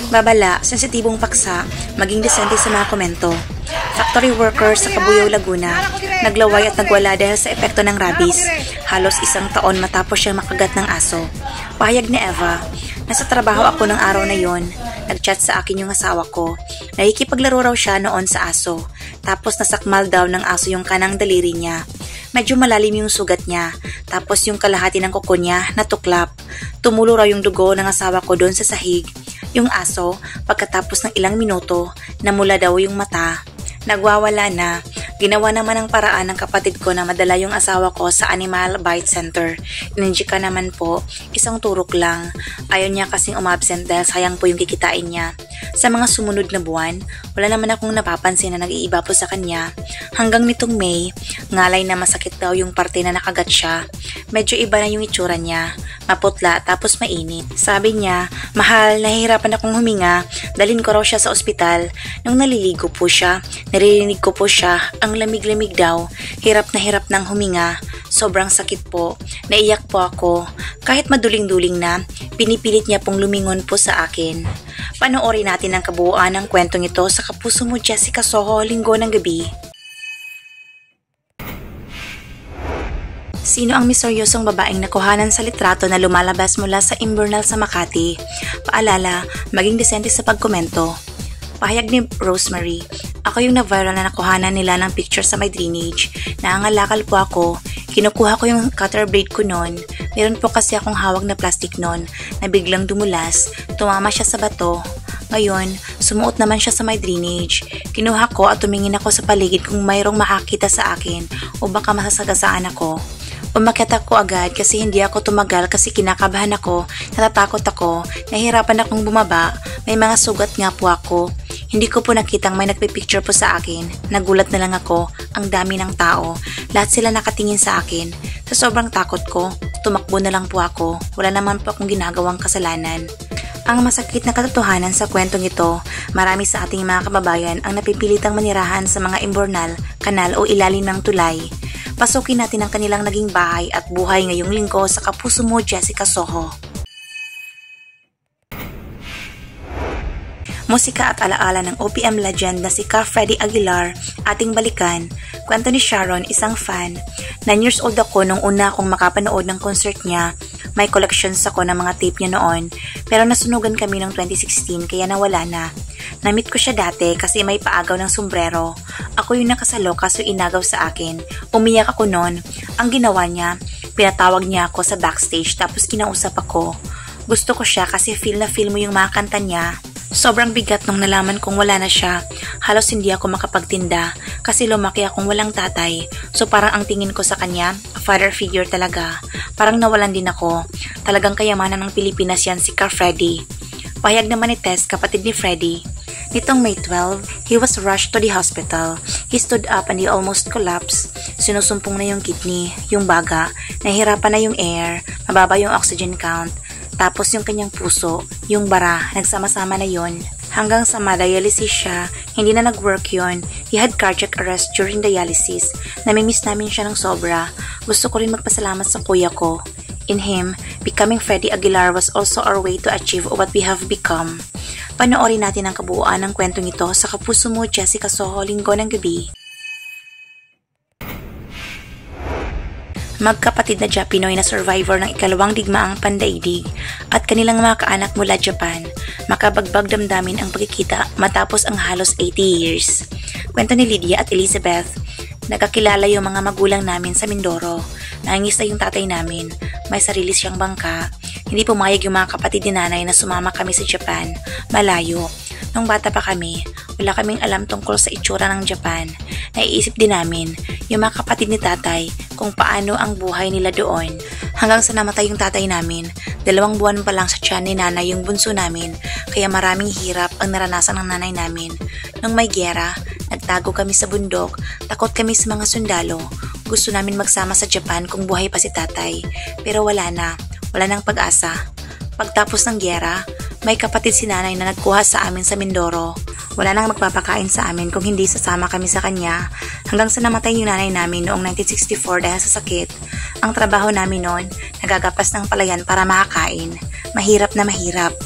Babala, sensitibong paksa, maging disente sa mga komento. Factory worker sa Cabuyao, Laguna, naglaway at nagwala dahil sa epekto ng rabies. Halos 1 taon matapos siyang makagat ng aso. Pahayag ni Eva, nasa trabaho ako ng araw na yon. Nag-chat sa akin yung asawa ko. Nakikipaglaro raw siya noon sa aso. Tapos nasakmal daw ng aso yung kanang daliri niya. Medyo malalim yung sugat niya. Tapos yung kalahati ng kuko niya natuklap. Tumulo raw yung dugo ng asawa ko doon sa sahig. Yung aso, pagkatapos ng ilang minuto, namula daw yung mata. Nagwawala na. Ginawa naman ang paraan ng kapatid ko na madala yung asawa ko sa Animal Bite Center. Ininjika naman po, 1 turok lang. Ayaw niya kasing umabsent dahil sayang po yung kikitain niya. Sa mga sumunod na buwan, wala naman akong napapansin na nag-iiba po sa kanya. Hanggang nitong May, ngalay na masakit daw yung parte na nakagat siya. Medyo iba na yung itsura niya. Maputla tapos mainit. Sabi niya, mahal, nahihirapan akong huminga. Dalhin ko raw siya sa ospital. Nung naliligo po siya, naririnig ko po siya, ang lamig-lamig daw. Hirap na hirap ng huminga. Sobrang sakit po. Naiyak po ako. Kahit maduling-duling na, pinipilit niya pong lumingon po sa akin. Panoorin natin ang kabuuan ng kwentong ito sa Kapuso Mo Jessica Soho, Linggo ng gabi. Sino ang misteryosong babaeng nakuhanan sa litrato na lumalabas mula sa Imbernal sa Makati? Paalala, maging desente sa pagkomento. Pahayag ni Rosemary, ako yung na-viral na nakuhanan nila ng picture sa my drainage. Naangalakal po ako. Kinukuha ko yung cutter blade ko noon. Meron po kasi akong hawag na plastic noon na biglang dumulas. Tumama siya sa bato. Ngayon, sumuot naman siya sa my drainage. Kinuha ko at tumingin ako sa paligid kung mayroong makakita sa akin o baka masasagasaan ako. Umakyat ako agad kasi hindi ako tumagal kasi kinakabahan ako, natatakot ako, nahihirapan akong bumaba, may mga sugat nga po ako. Hindi ko po nakitang may nagpipicture po sa akin. Nagulat na lang ako, ang dami ng tao. Lahat sila nakatingin sa akin. Sa sobrang takot ko, tumakbo na lang po ako. Wala naman po akong ginagawang kasalanan. Ang masakit na katotohanan sa kwentong ito, marami sa ating mga kababayan ang napipilitang manirahan sa mga imbornal, kanal o ilalim ng tulay. Pasukin natin ang kanilang naging bahay at buhay ngayong linggo sa Kapuso Mo Jessica Soho. Musika at alaala ng OPM legend na si Ka Freddy Aguilar, ating balikan. Kwento ni Sharon, isang fan. 9 years old ako nung una akong makapanood ng concert niya. May collections ako ng mga tape niya noon, pero nasunugan kami noong 2016 kaya nawala na. Namit ko siya dati kasi may paagaw ng sombrero. Ako yung nakasalo kaso inagaw sa akin. Umiyak ako noon. Ang ginawa niya, pinatawag niya ako sa backstage tapos kinausap ako. Gusto ko siya kasi feel na feel mo yung mga kanta niya. Sobrang bigat nung nalaman kong wala na siya. Halos hindi ako makapagtinda kasi lumaki akong walang tatay. So parang ang tingin ko sa kanya, father figure talaga. Parang nawalan din ako. Talagang kayamanan ng Pilipinas yan si Ka Freddy. Pahayag naman ni Tess, kapatid ni Freddy. Nitong May 12, he was rushed to the hospital. He stood up and he almost collapsed. Sinusumpong na yung kidney, yung baga, nahihirapan na yung air, mababa yung oxygen count. Tapos yung kanyang puso, yung bara, nagsama-sama na yon. Hanggang sa ma-dialysis siya, hindi na nag-work yon. He had cardiac arrest during dialysis. Namimiss namin siya ng sobra. Gusto ko rin magpasalamat sa kuya ko. In him, becoming Freddy Aguilar was also our way to achieve what we have become. Panoorin natin ang kabuuan ng kwentong ito sa Kapuso Mo Jessica Soho, Linggo ng gabi. Magkapatid na Japinoy na survivor ng ikalawang digmaang pandaigdig at kanilang mga kaanak mula Japan, makabagbag damdamin ang pagkikita matapos ang halos 80 years. Kwento ni Lydia at Elizabeth, nagkakilala yung mga magulang namin sa Mindoro. Nangis na yung tatay namin, may sarili siyang bangka. Hindi pumayag yung mga kapatid ni nanay na sumama kami sa Japan, malayo. Nung bata pa kami, wala kaming alam tungkol sa itsura ng Japan. Naiisip din namin, yung mga kapatid ni tatay, kung paano ang buhay nila doon. Hanggang sa namatay yung tatay namin, 2 buwan pa lang sa tiyan ni nanay yung bunso namin, kaya maraming hirap ang naranasan ng nanay namin. Nung may gyera, nagtago kami sa bundok, takot kami sa mga sundalo. Gusto namin magsama sa Japan kung buhay pa si tatay, pero wala nang pag-asa. Pagtapos ng gyera, may kapatid si nanay na nagkuha sa amin sa Mindoro. Wala nang magpapakain sa amin kung hindi sasama kami sa kanya. Hanggang sa namatay yung nanay namin noong 1964 dahil sa sakit. Ang trabaho namin noon, nagagapas ng palayan para makakain. Mahirap na mahirap.